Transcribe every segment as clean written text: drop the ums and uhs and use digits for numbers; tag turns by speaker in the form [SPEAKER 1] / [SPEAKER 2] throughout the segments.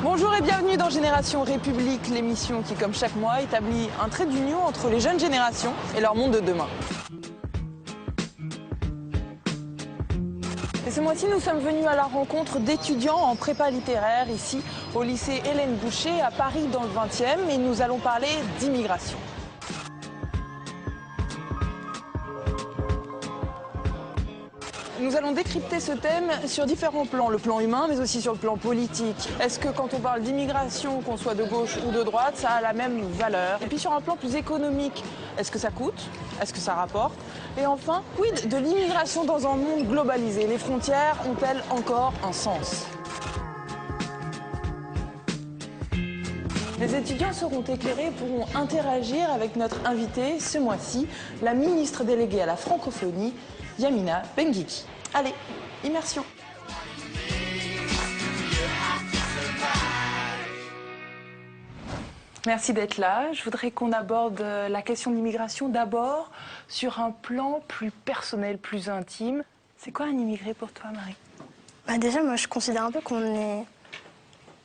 [SPEAKER 1] Bonjour et bienvenue dans Génération République, l'émission qui, comme chaque mois, établit un trait d'union entre les jeunes générations et leur monde de demain. Et ce mois-ci, nous sommes venus à la rencontre d'étudiants en prépa littéraire, ici, au lycée Hélène Boucher, à Paris, dans le 20e, et nous allons parler d'immigration. Nous allons décrypter ce thème sur différents plans, le plan humain mais aussi sur le plan politique. Est-ce que quand on parle d'immigration, qu'on soit de gauche ou de droite, ça a la même valeur? Et puis sur un plan plus économique, est-ce que ça coûte? Est-ce que ça rapporte? Et enfin, quid de l'immigration dans un monde globalisé? Les frontières ont-elles encore un sens? Les étudiants seront éclairés et pourront interagir avec notre invitée ce mois-ci, la ministre déléguée à la francophonie, Yamina Benguigui. Allez, immersion. Merci d'être là. Je voudrais qu'on aborde la question de l'immigration d'abord sur un plan plus personnel, plus intime. C'est quoi un immigré pour toi, Marie?
[SPEAKER 2] Déjà, moi, je considère un peu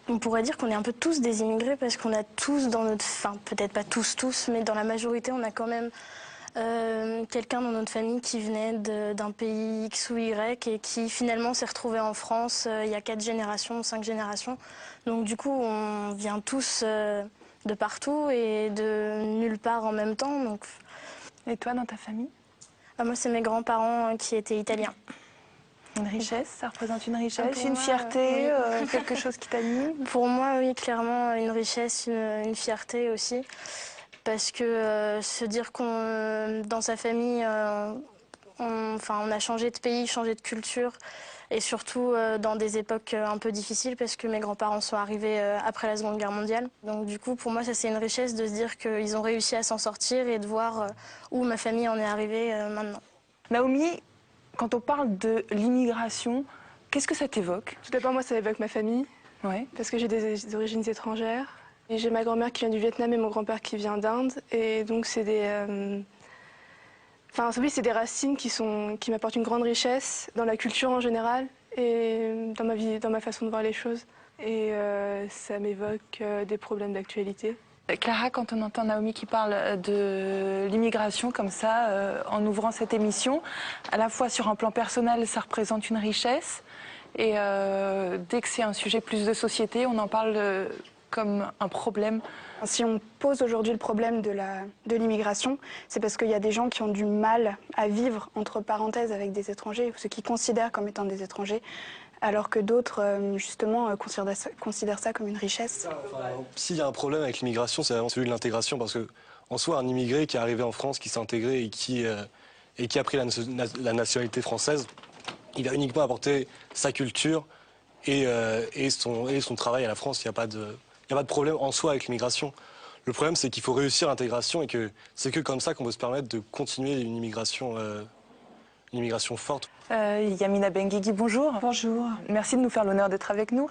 [SPEAKER 2] on pourrait dire qu'on est un peu tous des immigrés parce qu'on a tous dans notre... Enfin, peut-être pas tous, mais dans la majorité, on a quand même quelqu'un dans notre famille qui venait d'un pays X ou Y et qui finalement s'est retrouvé en France il y a 4 générations, 5 générations. Donc du coup, on vient tous de partout et de nulle part en même temps. Donc...
[SPEAKER 1] Et toi, dans ta famille?
[SPEAKER 2] Moi, c'est mes grands-parents qui étaient italiens.
[SPEAKER 1] Une richesse, ça représente une richesse, une
[SPEAKER 2] moi,
[SPEAKER 1] fierté,
[SPEAKER 2] oui.
[SPEAKER 1] quelque chose qui t'anime?
[SPEAKER 2] Pour moi, oui, clairement, une richesse, une fierté aussi. Parce que se dire qu'on, dans sa famille, on a changé de pays, changé de culture, et surtout dans des époques un peu difficiles, parce que mes grands-parents sont arrivés après la Seconde Guerre mondiale. Donc du coup, pour moi, ça c'est une richesse de se dire qu'ils ont réussi à s'en sortir et de voir où ma famille en est arrivée maintenant.
[SPEAKER 1] Naomi, quand on parle de l'immigration, qu'est-ce que ça t'évoque?
[SPEAKER 3] Tout d'abord, moi, ça évoque ma famille, parce que j'ai des origines étrangères. Et j'ai ma grand-mère qui vient du Vietnam et mon grand-père qui vient d'Inde. Et donc, c'est des... oui, c'est des racines qui m'apportent une grande richesse dans la culture en général et dans ma vie, dans ma façon de voir les choses. Et ça m'évoque des problèmes d'actualité.
[SPEAKER 1] Clara, quand on entend Naomi qui parle de l'immigration comme ça, en ouvrant cette émission, à la fois sur un plan personnel, ça représente une richesse. Et dès que c'est un sujet plus de société, on en parle comme un problème.
[SPEAKER 4] Si on pose aujourd'hui le problème de l'immigration, c'est parce qu'il y a des gens qui ont du mal à vivre, entre parenthèses, avec des étrangers, ceux qui considèrent comme étant des étrangers, alors que d'autres, justement, considèrent ça comme une richesse.
[SPEAKER 5] S'il y a un problème avec l'immigration, c'est vraiment celui de l'intégration, parce que en soi, un immigré qui est arrivé en France, qui s'est intégré et qui a pris la nationalité française, il va uniquement apporter sa culture et son travail à la France. Il n'y a pas de problème en soi avec l'immigration. Le problème, c'est qu'il faut réussir l'intégration et que c'est que comme ça qu'on peut se permettre de continuer une immigration forte.
[SPEAKER 1] Yamina Benguigui, bonjour.
[SPEAKER 6] Bonjour.
[SPEAKER 1] Merci de nous faire l'honneur d'être avec nous.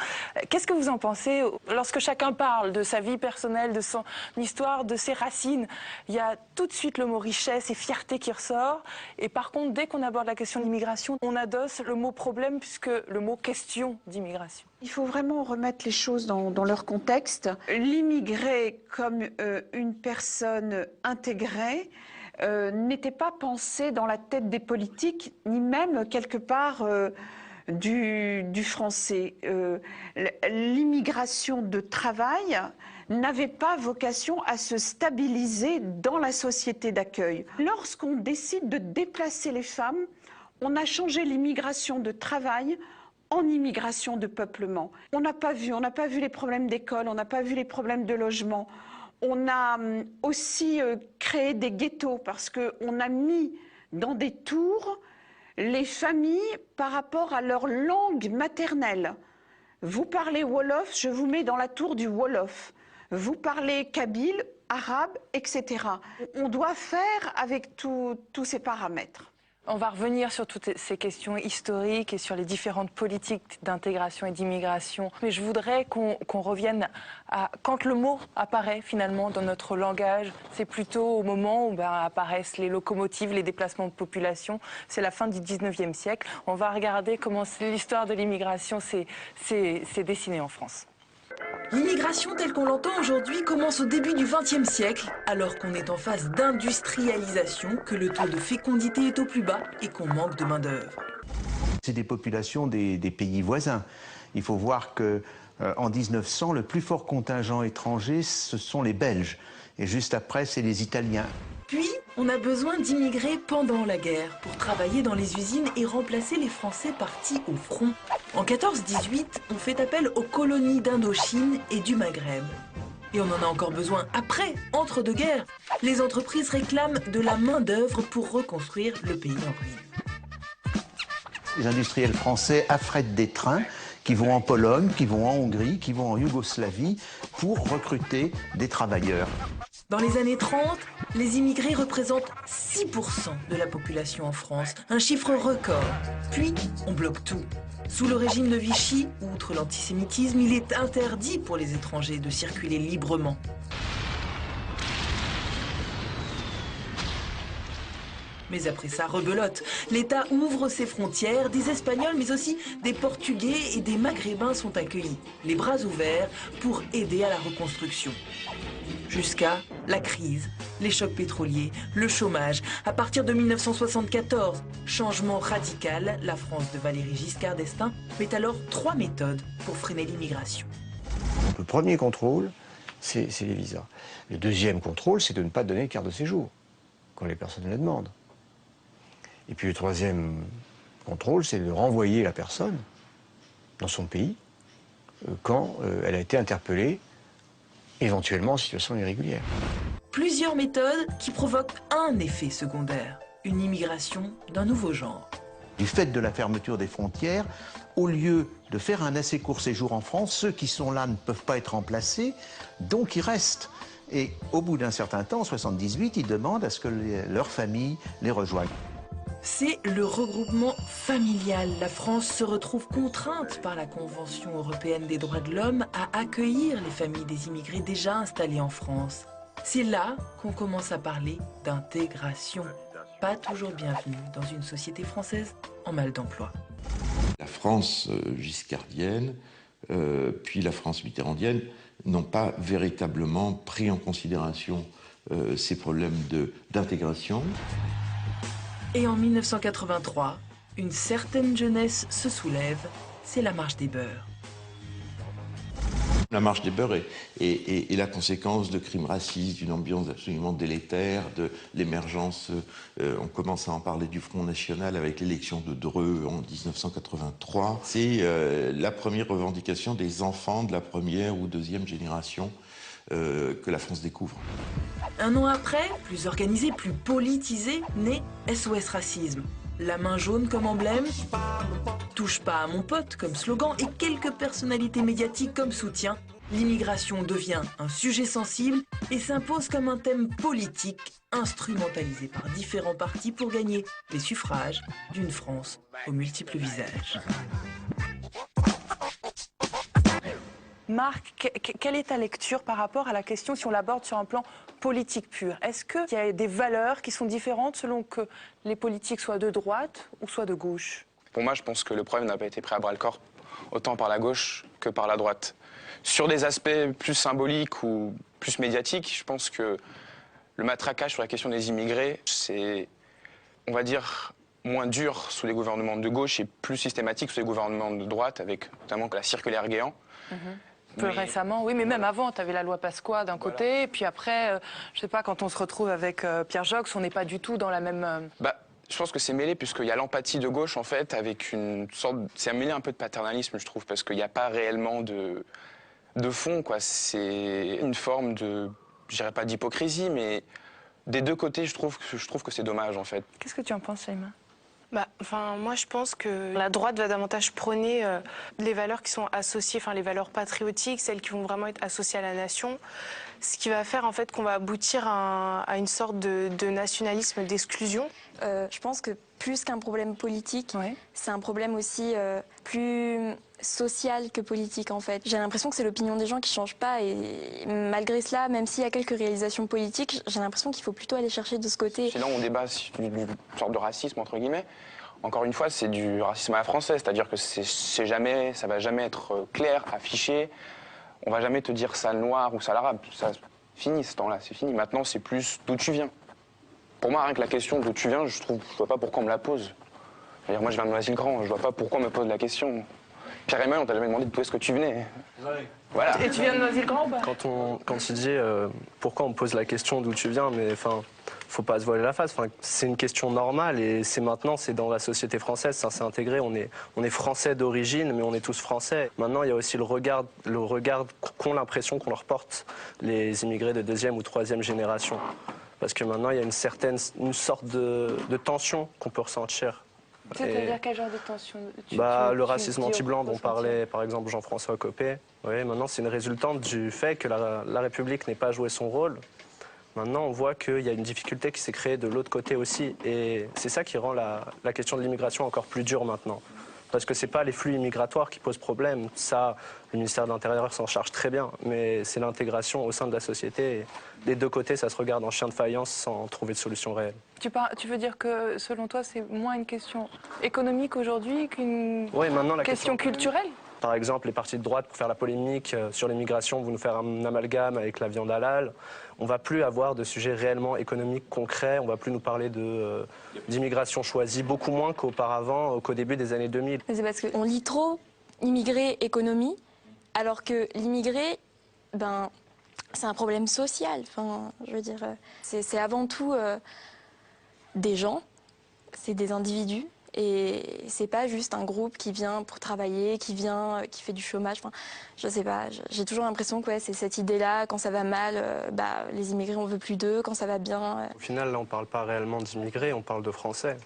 [SPEAKER 1] Qu'est-ce que vous en pensez lorsque chacun parle de sa vie personnelle, de son histoire, de ses racines? Il y a tout de suite le mot richesse et fierté qui ressort. Et par contre, dès qu'on aborde la question de l'immigration, on adosse le mot problème puisque le mot question d'immigration.
[SPEAKER 6] Il faut vraiment remettre les choses dans leur contexte. L'immigré comme une personne intégrée n'était pas pensé dans la tête des politiques, ni même quelque part du français. L'immigration de travail n'avait pas vocation à se stabiliser dans la société d'accueil. Lorsqu'on décide de déplacer les femmes, on a changé l'immigration de travail en immigration de peuplement. On n'a pas vu les problèmes d'école, on n'a pas vu les problèmes de logement. On a aussi créé des ghettos parce qu'on a mis dans des tours les familles par rapport à leur langue maternelle. Vous parlez Wolof, je vous mets dans la tour du Wolof. Vous parlez Kabyle, arabes, etc. On doit faire avec tous ces paramètres.
[SPEAKER 1] On va revenir sur toutes ces questions historiques et sur les différentes politiques d'intégration et d'immigration. Mais je voudrais qu'on revienne à quand le mot apparaît finalement dans notre langage. C'est plutôt au moment où apparaissent les locomotives, les déplacements de population. C'est la fin du 19e siècle. On va regarder comment l'histoire de l'immigration s'est dessinée en France.
[SPEAKER 7] L'immigration telle qu'on l'entend aujourd'hui commence au début du XXe siècle, alors qu'on est en phase d'industrialisation, que le taux de fécondité est au plus bas et qu'on manque de main-d'œuvre.
[SPEAKER 8] C'est des populations des pays voisins. Il faut voir qu'en 1900, le plus fort contingent étranger, ce sont les Belges. Et juste après, c'est les Italiens.
[SPEAKER 7] Puis, on a besoin d'immigrer pendant la guerre pour travailler dans les usines et remplacer les Français partis au front. En 14-18, on fait appel aux colonies d'Indochine et du Maghreb. Et on en a encore besoin après, entre deux guerres. Les entreprises réclament de la main-d'œuvre pour reconstruire le pays en ruine.
[SPEAKER 8] Les industriels français affrètent des trains qui vont en Pologne, qui vont en Hongrie, qui vont en Yougoslavie pour recruter des travailleurs.
[SPEAKER 7] Dans les années 30, les immigrés représentent 6% de la population en France, un chiffre record. Puis, on bloque tout. Sous le régime de Vichy, outre l'antisémitisme, il est interdit pour les étrangers de circuler librement. Mais après ça, rebelote. L'État ouvre ses frontières, des Espagnols, mais aussi des Portugais et des Maghrébins sont accueillis, les bras ouverts, pour aider à la reconstruction. Jusqu'à la crise, les chocs pétroliers, le chômage. À partir de 1974, changement radical, la France de Valéry Giscard d'Estaing met alors 3 méthodes pour freiner l'immigration.
[SPEAKER 9] Le premier contrôle, c'est les visas. Le deuxième contrôle, c'est de ne pas donner de carte de séjour quand les personnes le demandent. Et puis le troisième contrôle, c'est de renvoyer la personne dans son pays quand elle a été interpellée, éventuellement en situation irrégulière.
[SPEAKER 7] Plusieurs méthodes qui provoquent un effet secondaire, une immigration d'un nouveau genre.
[SPEAKER 8] Du fait de la fermeture des frontières, au lieu de faire un assez court séjour en France, ceux qui sont là ne peuvent pas être remplacés, donc ils restent. Et au bout d'un certain temps, en 78, ils demandent à ce que leur famille les rejoigne.
[SPEAKER 7] C'est le regroupement familial. La France se retrouve contrainte par la Convention européenne des droits de l'homme à accueillir les familles des immigrés déjà installés en France. C'est là qu'on commence à parler d'intégration. Pas toujours bienvenue dans une société française en mal d'emploi.
[SPEAKER 10] La France giscardienne, puis la France mitterrandienne, n'ont pas véritablement pris en considération ces problèmes d'intégration.
[SPEAKER 7] Et en 1983, une certaine jeunesse se soulève, c'est la marche des beurs.
[SPEAKER 10] La marche des beurs est la conséquence de crimes racistes, d'une ambiance absolument délétère, de l'émergence, on commence à en parler du Front National avec l'élection de Dreux en 1983. C'est la première revendication des enfants de la première ou deuxième génération que la France découvre.
[SPEAKER 7] Un an après, plus organisé, plus politisé, naît SOS Racisme. La main jaune comme emblème, touche pas à mon pote comme slogan et quelques personnalités médiatiques comme soutien. L'immigration devient un sujet sensible et s'impose comme un thème politique instrumentalisé par différents partis pour gagner les suffrages d'une France aux multiples visages.
[SPEAKER 1] Marc, quelle est ta lecture par rapport à la question si on l'aborde sur un plan politique pur? Est-ce qu'il y a des valeurs qui sont différentes selon que les politiques soient de droite ou soient de gauche?
[SPEAKER 11] Pour moi, je pense que le problème n'a pas été pris à bras-le-corps, autant par la gauche que par la droite. Sur des aspects plus symboliques ou plus médiatiques, je pense que le matraquage sur la question des immigrés, c'est, on va dire, moins dur sous les gouvernements de gauche et plus systématique sous les gouvernements de droite, avec notamment la circulaire Guéant.
[SPEAKER 1] Peu récemment, oui, mais même avant, tu avais la loi Pasqua d'un côté, et puis après, je sais pas, quand on se retrouve avec Pierre Joxe, on n'est pas du tout dans la même...
[SPEAKER 11] Je pense que c'est mêlé, puisqu'il y a l'empathie de gauche, en fait, avec une sorte... C'est mêlé un peu de paternalisme, je trouve, parce qu'il n'y a pas réellement de fond, quoi. C'est une forme de, je dirais pas d'hypocrisie, mais des deux côtés, je trouve que c'est dommage, en fait.
[SPEAKER 1] Qu'est-ce que tu en penses, Shaima?
[SPEAKER 3] Moi, je pense que la droite va davantage prôner les valeurs qui sont associées, les valeurs patriotiques, celles qui vont vraiment être associées à la nation. ce qui va faire en fait qu'on va aboutir à une sorte de nationalisme, d'exclusion.
[SPEAKER 2] Je pense que plus qu'un problème politique, c'est un problème aussi plus social que politique en fait. J'ai l'impression que c'est l'opinion des gens qui ne change pas et malgré cela, même s'il y a quelques réalisations politiques, j'ai l'impression qu'il faut plutôt aller chercher de ce côté.
[SPEAKER 11] C'est là où on débat d'une sorte de racisme entre guillemets. Encore une fois, c'est du racisme à la française, c'est-à-dire que ça va jamais être clair, affiché. On va jamais te dire sale noir ou sale arabe. Ça fini ce temps-là, c'est fini. Maintenant, c'est plus d'où tu viens. Pour moi, rien que la question d'où tu viens, je vois pas pourquoi on me la pose. C'est-à-dire, moi, je viens de Noisy-le-Grand, je vois pas pourquoi on me pose la question. Pierre et moi, on t'a jamais demandé d'où est-ce que tu venais. Voilà.
[SPEAKER 1] Et tu viens de Noisy-le-Grand ou pas?
[SPEAKER 5] Quand tu dis pourquoi on me pose la question d'où tu viens, mais enfin, faut pas se voiler la face. C'est une question normale et c'est maintenant, c'est dans la société française, ça s'est intégré. On est français d'origine, mais on est tous français. Maintenant, il y a aussi le regard qu'ont l'impression qu'on leur porte les immigrés de 2e ou 3e génération. Parce que maintenant, il y a une sorte de tension qu'on peut ressentir.
[SPEAKER 3] C'est-à-dire quel genre de tension?
[SPEAKER 5] Le racisme anti-blanc dont parlait par exemple Jean-François Copé, maintenant c'est une résultante du fait que la République n'ait pas joué son rôle. Maintenant on voit qu'il y a une difficulté qui s'est créée de l'autre côté aussi et c'est ça qui rend la question de l'immigration encore plus dure maintenant. Parce que ce n'est pas les flux migratoires qui posent problème, ça le ministère de l'Intérieur s'en charge très bien, mais c'est l'intégration au sein de la société. Des deux côtés, ça se regarde en chien de faïence sans trouver de solution réelle.
[SPEAKER 3] Tu veux dire que, selon toi, c'est moins une question économique aujourd'hui qu'une question culturelle?
[SPEAKER 5] Par exemple, les partis de droite, pour faire la polémique sur l'immigration, vont nous faire un amalgame avec la viande halal. On ne va plus avoir de sujets réellement économiques concrets. On ne va plus nous parler d'immigration choisie, beaucoup moins qu'auparavant, qu'au début des années 2000.
[SPEAKER 2] C'est parce qu'on lit trop immigré, économie, alors que l'immigré, c'est un problème social. Enfin, je veux dire, c'est avant tout des gens, c'est des individus. Et c'est pas juste un groupe qui vient pour travailler, qui fait du chômage. Enfin, je sais pas, j'ai toujours l'impression que c'est cette idée-là, quand ça va mal, les immigrés on veut plus d'eux, quand ça va bien.
[SPEAKER 5] Au final, là on parle pas réellement d'immigrés, on parle de Français.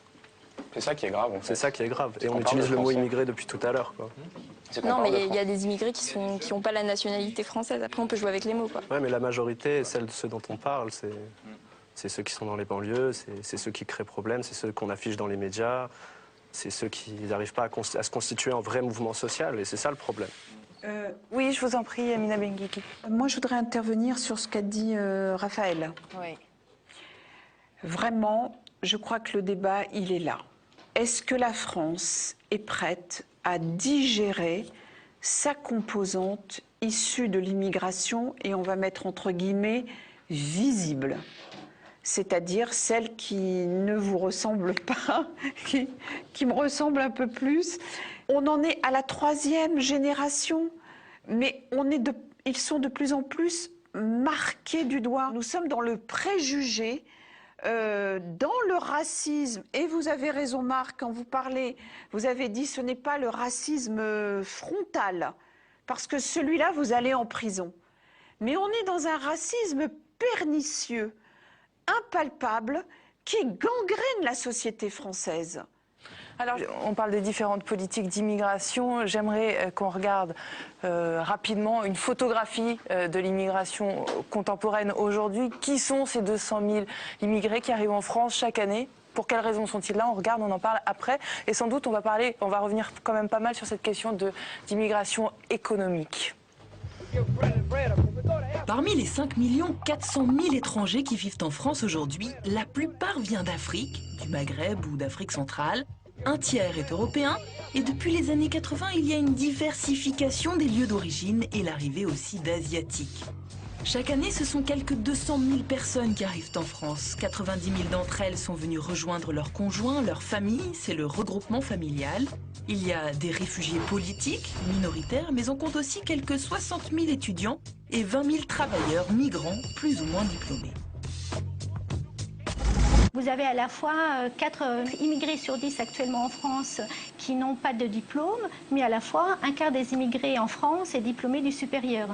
[SPEAKER 11] C'est ça qui est grave en fait.
[SPEAKER 5] C'est ça qui est grave. Et on utilise le mot immigré depuis tout à l'heure, quoi.
[SPEAKER 2] Non, mais il y a des immigrés qui n'ont pas la nationalité française. Après on peut jouer avec les mots, quoi.
[SPEAKER 5] Ouais, mais la majorité, ceux dont on parle, c'est ceux qui sont dans les banlieues, c'est ceux qui créent problème, c'est ceux qu'on affiche dans les médias, c'est ceux qui n'arrivent pas à se constituer en vrai mouvement social, et c'est ça le problème.
[SPEAKER 1] Oui, je vous en prie, Amina Benguigui.
[SPEAKER 6] Moi, je voudrais intervenir sur ce qu'a dit Raphaël.
[SPEAKER 1] Oui.
[SPEAKER 6] Vraiment, je crois que le débat, il est là. Est-ce que la France est prête à digérer sa composante issue de l'immigration, et on va mettre entre guillemets, visible ? C'est-à-dire celle qui ne vous ressemble pas, qui me ressemble un peu plus. On en est à la 3e génération, mais ils sont de plus en plus marqués du doigt. Nous sommes dans le préjugé, dans le racisme. Et vous avez raison, Marc, quand vous parlez, vous avez dit ce n'est pas le racisme frontal, parce que celui-là, vous allez en prison. Mais on est dans un racisme pernicieux, impalpable, qui gangrène la société française.
[SPEAKER 1] Alors, on parle des différentes politiques d'immigration. J'aimerais qu'on regarde rapidement une photographie de l'immigration contemporaine aujourd'hui. Qui sont ces 200 000 immigrés qui arrivent en France chaque année ? Pour quelles raisons sont-ils là? On regarde, on en parle après. Et sans doute, on va revenir quand même pas mal sur cette question d'immigration économique.
[SPEAKER 7] Parmi les 5 400 000 étrangers qui vivent en France aujourd'hui, la plupart vient d'Afrique, du Maghreb ou d'Afrique centrale. Un tiers est européen et depuis les années 80, il y a une diversification des lieux d'origine et l'arrivée aussi d'Asiatiques. Chaque année, ce sont quelques 200 000 personnes qui arrivent en France. 90 000 d'entre elles sont venues rejoindre leurs conjoints, leurs familles, c'est le regroupement familial. Il y a des réfugiés politiques, minoritaires, mais on compte aussi quelques 60 000 étudiants et 20 000 travailleurs migrants, plus ou moins diplômés.
[SPEAKER 12] Vous avez à la fois 4 immigrés sur 10 actuellement en France qui n'ont pas de diplôme, mais à la fois un quart des immigrés en France est diplômé du supérieur.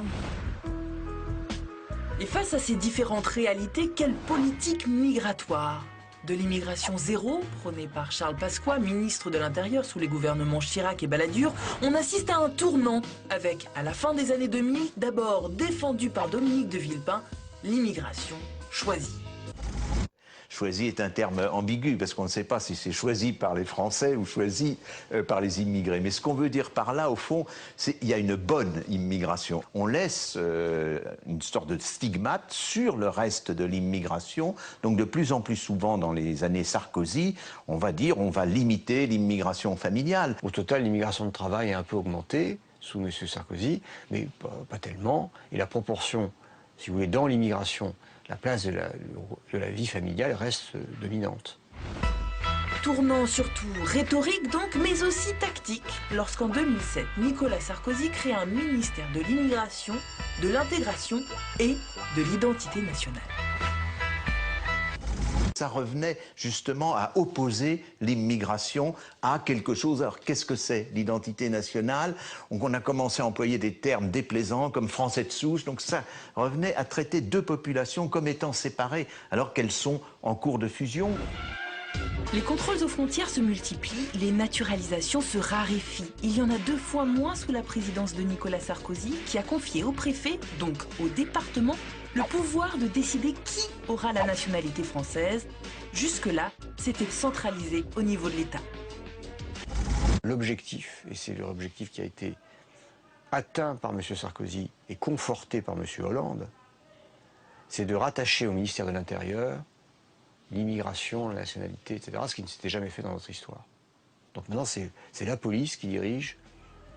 [SPEAKER 7] Et face à ces différentes réalités, quelle politique migratoire ? De l'immigration zéro, prônée par Charles Pasqua, ministre de l'Intérieur sous les gouvernements Chirac et Balladur, on assiste à un tournant avec, à la fin des années 2000, d'abord défendu par Dominique de Villepin, l'immigration choisie.
[SPEAKER 8] Choisi est un terme ambigu parce qu'on ne sait pas si c'est choisi par les Français ou choisi par les immigrés. Mais ce qu'on veut dire par là, au fond, c'est qu'il y a une bonne immigration. On laisse une sorte de stigmate sur le reste de l'immigration. Donc de plus en plus souvent dans les années Sarkozy, on va dire on va limiter l'immigration familiale.
[SPEAKER 9] Au total, l'immigration de travail a un peu augmenté sous M. Sarkozy, mais pas tellement. Et la proportion, si vous voulez, dans l'immigration, la place de la vie familiale reste dominante.
[SPEAKER 7] Tournant surtout rhétorique donc, mais aussi tactique, lorsqu'en 2007, Nicolas Sarkozy crée un ministère de l'immigration, de l'intégration et de l'identité nationale.
[SPEAKER 8] Ça revenait justement à opposer l'immigration à quelque chose. Alors qu'est-ce que c'est l'identité nationale? Donc on a commencé à employer des termes déplaisants comme français de souche. Donc ça revenait à traiter deux populations comme étant séparées alors qu'elles sont en cours de fusion.
[SPEAKER 7] Les contrôles aux frontières se multiplient, les naturalisations se raréfient. Il y en a 2 fois moins sous la présidence de Nicolas Sarkozy, qui a confié au préfet, donc au département, le pouvoir de décider qui aura la nationalité française. Jusque-là, c'était centralisé au niveau de l'État.
[SPEAKER 9] L'objectif, et c'est l'objectif qui a été atteint par M. Sarkozy et conforté par M. Hollande, c'est de rattacher au ministère de l'Intérieur l'immigration, la nationalité, etc., ce qui ne s'était jamais fait dans notre histoire. Donc maintenant, c'est la police qui dirige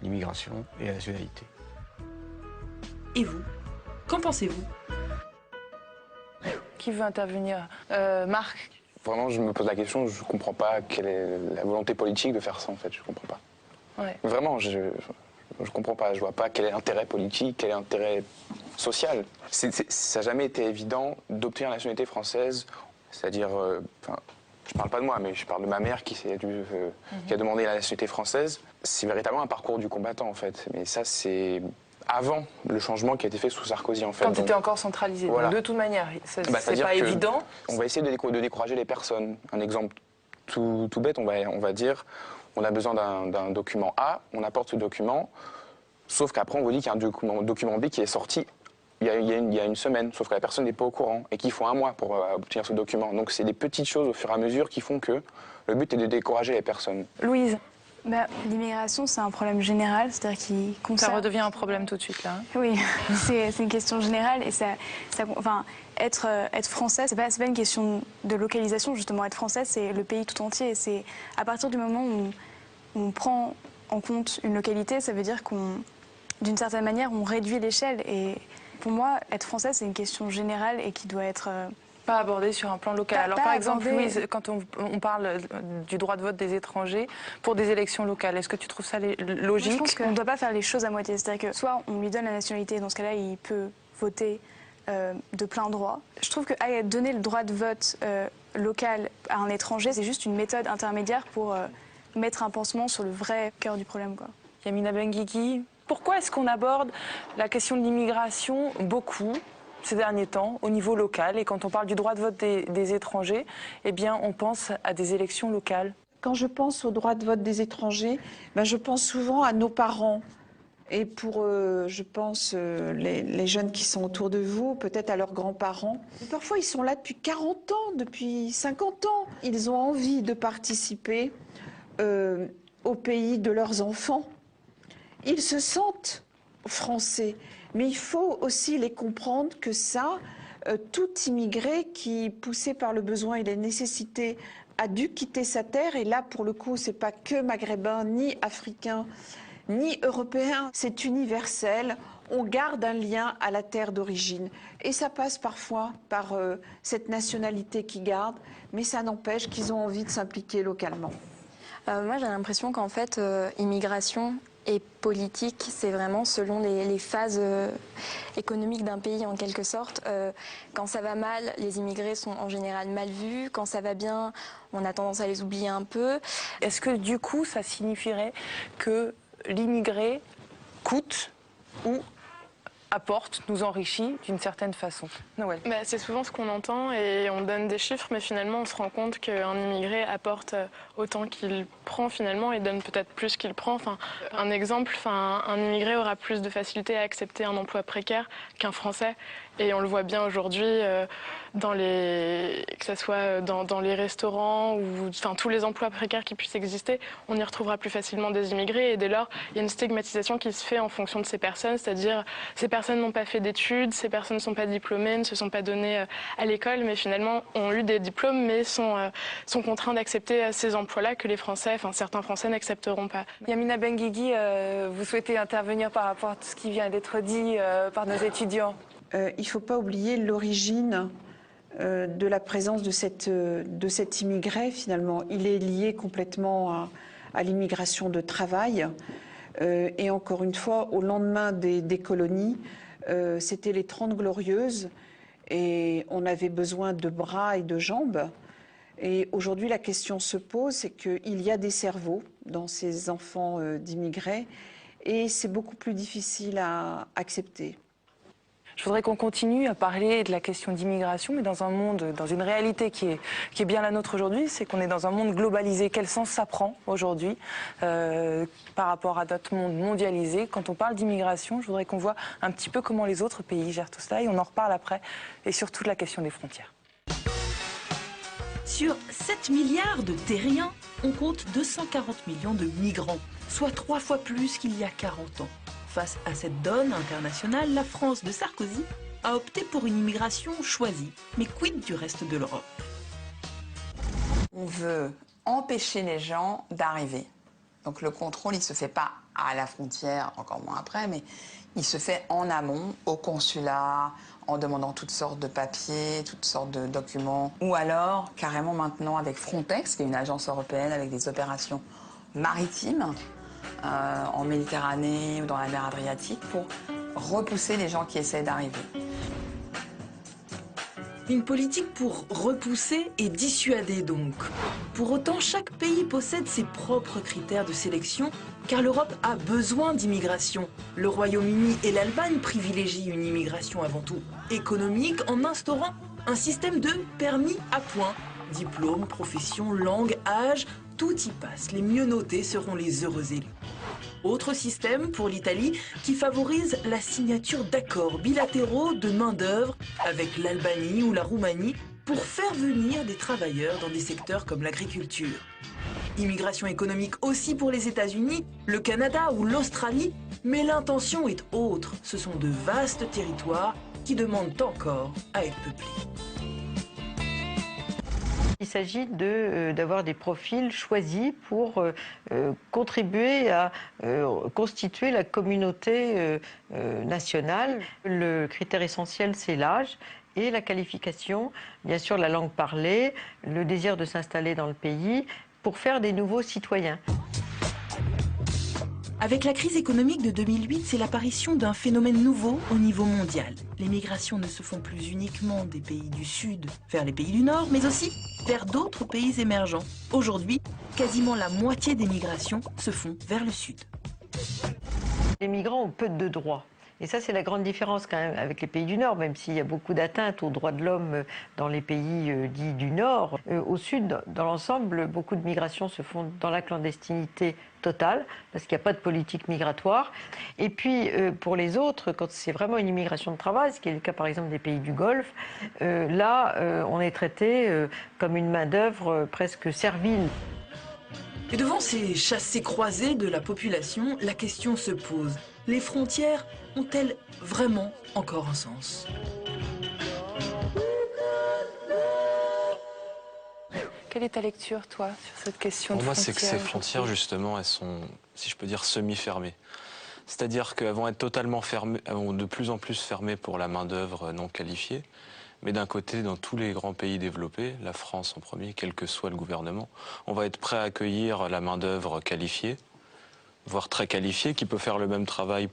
[SPEAKER 9] l'immigration et la nationalité.
[SPEAKER 7] Et vous, qu'en pensez-vous?
[SPEAKER 1] Qui veut intervenir? Marc?
[SPEAKER 11] Vraiment, je me pose la question, je comprends pas quelle est la volonté politique de faire ça, en fait, je comprends pas.
[SPEAKER 1] Ouais.
[SPEAKER 11] Vraiment, je comprends pas, je vois pas quel est l'intérêt politique, quel est l'intérêt social. Ça n'a jamais été évident d'obtenir la nationalité française. C'est-à-dire, je parle pas de moi, mais je parle de ma mère qui a demandé la nationalité française. C'est véritablement un parcours du combattant, en fait. Mais ça, c'est avant le changement qui a été fait sous Sarkozy, en fait.
[SPEAKER 1] Quand c'était encore centralisé.
[SPEAKER 11] Voilà.
[SPEAKER 1] Donc, de toute manière, c'est pas
[SPEAKER 11] que
[SPEAKER 1] évident.
[SPEAKER 11] On va essayer de décourager les personnes. Un exemple tout bête, on va dire, on a besoin d'un document A, on apporte ce document, sauf qu'après, on vous dit qu'il y a un document B qui est sorti il y a une semaine, sauf que la personne n'est pas au courant et qu'il faut 1 mois pour obtenir ce document. Donc c'est des petites choses au fur et à mesure qui font que le but est de décourager les personnes.
[SPEAKER 1] Louise?
[SPEAKER 4] L'immigration, c'est un problème général, c'est-à-dire qui concerne...
[SPEAKER 1] Ça redevient un problème tout de suite, là.
[SPEAKER 4] Oui, c'est une question générale. Et être français, c'est pas une question de localisation, justement. Être français, c'est le pays tout entier. C'est à partir du moment où on prend en compte une localité, ça veut dire d'une certaine manière, on réduit l'échelle. Et pour moi, être français, c'est une question générale et qui doit être...
[SPEAKER 1] Pas abordée sur un plan local. Alors par exemple, Louise, quand on parle du droit de vote des étrangers pour des élections locales, est-ce que tu trouves ça logique?
[SPEAKER 4] Moi, je pense qu'on ne doit pas faire les choses à moitié. C'est-à-dire que soit on lui donne la nationalité, dans ce cas-là, il peut voter de plein droit. Je trouve que donner le droit de vote local à un étranger, c'est juste une méthode intermédiaire pour mettre un pansement sur le vrai cœur du problème, quoi.
[SPEAKER 1] Yamina Benguigui, pourquoi est-ce qu'on aborde la question de l'immigration beaucoup ces derniers temps au niveau local, et quand on parle du droit de vote des étrangers, eh bien on pense à des élections locales?
[SPEAKER 6] Quand je pense au droit de vote des étrangers, je pense souvent à nos parents. Et pour, je pense, les jeunes qui sont autour de vous, peut-être à leurs grands-parents. Parfois, ils sont là depuis 40 ans, depuis 50 ans. Ils ont envie de participer au pays de leurs enfants. Ils se sentent français. Mais il faut aussi les comprendre que tout immigré qui, poussé par le besoin et les nécessités, a dû quitter sa terre. Et là, pour le coup, c'est pas que maghrébin, ni africain, ni européen. C'est universel. On garde un lien à la terre d'origine. Et ça passe parfois par cette nationalité qu'ils gardent, mais ça n'empêche qu'ils ont envie de s'impliquer localement.
[SPEAKER 2] Moi, j'ai l'impression qu'en fait, immigration et politique, c'est vraiment selon les phases économiques d'un pays, en quelque sorte. Quand ça va mal, les immigrés sont en général mal vus. Quand ça va bien, on a tendance à les oublier un peu.
[SPEAKER 1] Est-ce que du coup, ça signifierait que l'immigré coûte ou apporte, nous enrichit d'une certaine façon. Noël.
[SPEAKER 3] C'est souvent ce qu'on entend et on donne des chiffres, mais finalement on se rend compte qu'un immigré apporte autant qu'il prend finalement et donne peut-être plus qu'il prend. Un exemple, un immigré aura plus de facilité à accepter un emploi précaire qu'un Français. Et on le voit bien aujourd'hui, que ce soit dans les restaurants ou tous les emplois précaires qui puissent exister, on y retrouvera plus facilement des immigrés. Et dès lors, il y a une stigmatisation qui se fait en fonction de ces personnes, c'est-à-dire ces personnes n'ont pas fait d'études, ces personnes ne sont pas diplômées, ne se sont pas données à l'école, mais finalement ont eu des diplômes, mais sont contraints d'accepter ces emplois-là que les Français, certains Français n'accepteront pas.
[SPEAKER 1] Yamina Benguigui, vous souhaitez intervenir par rapport à tout ce qui vient d'être dit par nos étudiants?
[SPEAKER 6] Il ne faut pas oublier l'origine de la présence de cet immigré, finalement. Il est lié complètement à l'immigration de travail. Et encore une fois, au lendemain des colonies, c'était les 30 Glorieuses et on avait besoin de bras et de jambes. Et aujourd'hui, la question se pose, c'est qu'il y a des cerveaux dans ces enfants d'immigrés et c'est beaucoup plus difficile à accepter.
[SPEAKER 1] Je voudrais qu'on continue à parler de la question d'immigration, mais dans un monde, dans une réalité qui est bien la nôtre aujourd'hui, c'est qu'on est dans un monde globalisé. Quel sens ça prend aujourd'hui par rapport à notre monde mondialisé? Quand on parle d'immigration, je voudrais qu'on voit un petit peu comment les autres pays gèrent tout cela, et on en reparle après, et surtout de la question des frontières.
[SPEAKER 7] Sur 7 milliards de terriens, on compte 240 millions de migrants, soit 3 fois plus qu'il y a 40 ans. Face à cette donne internationale, la France de Sarkozy a opté pour une immigration choisie. Mais quid du reste de l'Europe?
[SPEAKER 13] On veut empêcher les gens d'arriver. Donc le contrôle, il ne se fait pas à la frontière, encore moins après, mais il se fait en amont, au consulat, en demandant toutes sortes de papiers, toutes sortes de documents. Ou alors, carrément maintenant avec Frontex, qui est une agence européenne avec des opérations maritimes, en Méditerranée ou dans la mer Adriatique pour repousser les gens qui essaient d'arriver.
[SPEAKER 7] Une politique pour repousser et dissuader donc. Pour autant, chaque pays possède ses propres critères de sélection car l'Europe a besoin d'immigration. Le Royaume-Uni et l'Allemagne privilégient une immigration avant tout économique en instaurant un système de permis à points. Diplôme, profession, langue, âge, tout y passe. Les mieux notés seront les heureux élus. Autre système pour l'Italie qui favorise la signature d'accords bilatéraux de main-d'œuvre avec l'Albanie ou la Roumanie pour faire venir des travailleurs dans des secteurs comme l'agriculture. Immigration économique aussi pour les États-Unis, le Canada ou l'Australie, mais l'intention est autre. Ce sont de vastes territoires qui demandent encore à être peuplés.
[SPEAKER 14] Il s'agit d'avoir des profils choisis pour contribuer à constituer la communauté nationale. Le critère essentiel, c'est l'âge et la qualification, bien sûr la langue parlée, le désir de s'installer dans le pays, pour faire des nouveaux citoyens.
[SPEAKER 7] Avec la crise économique de 2008, c'est l'apparition d'un phénomène nouveau au niveau mondial. Les migrations ne se font plus uniquement des pays du Sud vers les pays du Nord, mais aussi vers d'autres pays émergents. Aujourd'hui, quasiment la moitié des migrations se font vers le Sud.
[SPEAKER 14] Les migrants ont peu de droits. Et ça, c'est la grande différence quand même avec les pays du Nord, même s'il y a beaucoup d'atteintes aux droits de l'homme dans les pays dits du Nord. Au Sud, dans l'ensemble, beaucoup de migrations se font dans la clandestinité totale, parce qu'il n'y a pas de politique migratoire. Et puis, pour les autres, quand c'est vraiment une immigration de travail, ce qui est le cas par exemple des pays du Golfe, là, on est traité comme une main-d'œuvre presque servile.
[SPEAKER 7] Et devant ces chassés croisés de la population, la question se pose. Les frontières ont-elles vraiment encore un sens?
[SPEAKER 1] Quelle est ta lecture, toi, sur cette question de
[SPEAKER 15] Pour moi,
[SPEAKER 1] frontières?
[SPEAKER 15] c'est que ces frontières, justement, elles sont, si je peux dire, semi-fermées. C'est-à-dire qu'elles vont être totalement fermées, elles vont de plus en plus fermées pour la main-d'œuvre non qualifiée. Mais d'un côté, dans tous les grands pays développés, la France en premier, quel que soit le gouvernement, on va être prêt à accueillir la main-d'œuvre qualifiée, voire très qualifiée, qui peut faire le même travail,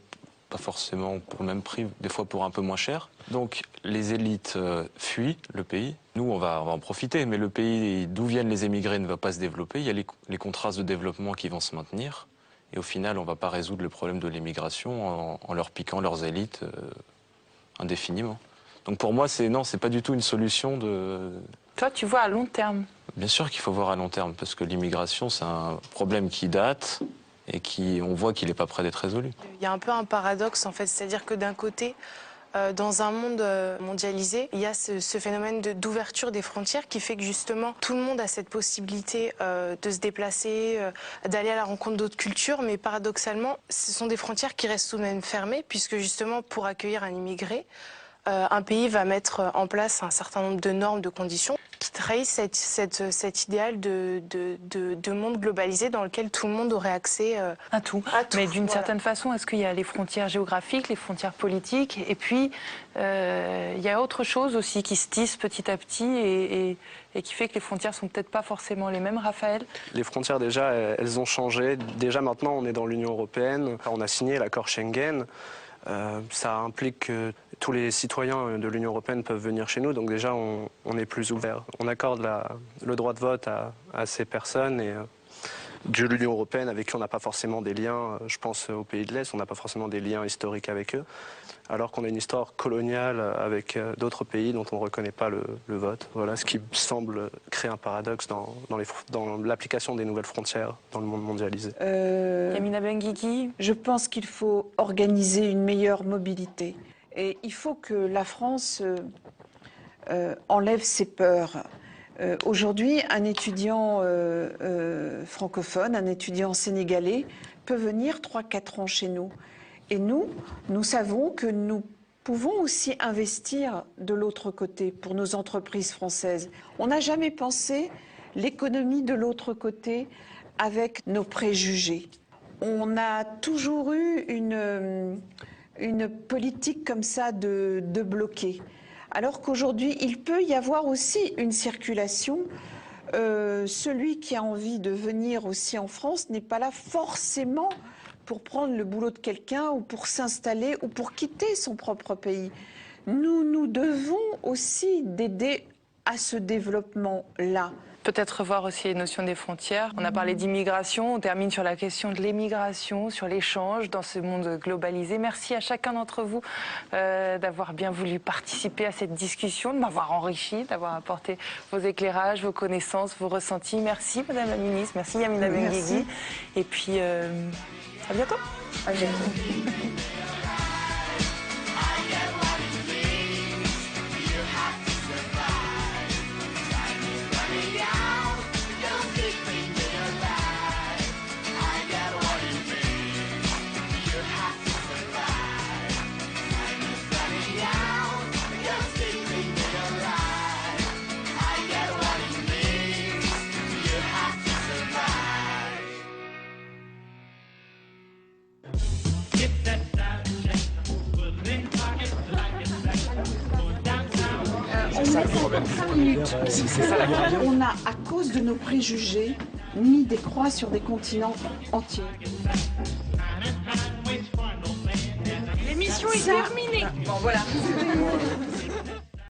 [SPEAKER 15] pas forcément pour le même prix, des fois pour un peu moins cher. Donc les élites fuient le pays. Nous, on va en profiter, mais le pays d'où viennent les émigrés ne va pas se développer. Il y a les contrastes de développement qui vont se maintenir. Et au final, on ne va pas résoudre le problème de l'immigration en leur piquant leurs élites indéfiniment. Donc pour moi, c'est pas du tout une solution de...
[SPEAKER 1] Toi, tu vois à long terme?
[SPEAKER 15] Bien sûr qu'il faut voir à long terme, parce que l'immigration, c'est un problème qui date et on voit qu'il n'est pas prêt d'être résolu.
[SPEAKER 16] Il y a un peu un paradoxe, en fait, c'est-à-dire que d'un côté, dans un monde mondialisé, il y a ce phénomène d'ouverture des frontières qui fait que justement tout le monde a cette possibilité de se déplacer, d'aller à la rencontre d'autres cultures, mais paradoxalement, ce sont des frontières qui restent tout de même fermées, puisque justement pour accueillir un immigré, un pays va mettre en place un certain nombre de normes, de conditions qui trahissent cet idéal de monde globalisé dans lequel tout le monde aurait accès
[SPEAKER 1] à tout. Mais d'une certaine façon, est-ce qu'il y a les frontières géographiques, les frontières politiques, et puis il y a autre chose aussi qui se tisse petit à petit et qui fait que les frontières sont peut-être pas forcément les mêmes, Raphaël?
[SPEAKER 17] Les frontières déjà, elles ont changé. Déjà maintenant, on est dans l'Union européenne, on a signé l'accord Schengen. Ça implique que tous les citoyens de l'Union européenne peuvent venir chez nous, donc déjà on est plus ouvert. On accorde le droit de vote à ces personnes et de l'Union européenne avec qui on n'a pas forcément des liens, je pense aux pays de l'Est, on n'a pas forcément des liens historiques avec eux, alors qu'on a une histoire coloniale avec d'autres pays dont on ne reconnaît pas le vote. Voilà ce qui semble créer un paradoxe dans l'application des nouvelles frontières dans le monde mondialisé.
[SPEAKER 1] Yamina Benguigui,
[SPEAKER 6] je pense qu'il faut organiser une meilleure mobilité. Et il faut que la France enlève ses peurs. Aujourd'hui, un étudiant francophone, un étudiant sénégalais peut venir 3-4 ans chez nous. Et nous savons que nous pouvons aussi investir de l'autre côté pour nos entreprises françaises. On n'a jamais pensé l'économie de l'autre côté avec nos préjugés. On a toujours eu une politique comme ça de bloquer. Alors qu'aujourd'hui, il peut y avoir aussi une circulation. Celui qui a envie de venir aussi en France n'est pas là forcément pour prendre le boulot de quelqu'un ou pour s'installer ou pour quitter son propre pays. Nous devons aussi d'aider à ce développement-là.
[SPEAKER 1] Peut-être revoir aussi les notions des frontières. On a parlé d'immigration, on termine sur la question de l'émigration, sur l'échange dans ce monde globalisé. Merci à chacun d'entre vous d'avoir bien voulu participer à cette discussion, de m'avoir enrichi, d'avoir apporté vos éclairages, vos connaissances, vos ressentis. Merci Madame la Ministre, merci Yamina Benguigui. Et puis à bientôt.
[SPEAKER 6] À bientôt. On a, à cause de nos préjugés, mis des croix sur des continents entiers.
[SPEAKER 1] L'émission est terminée.
[SPEAKER 13] Bon, voilà.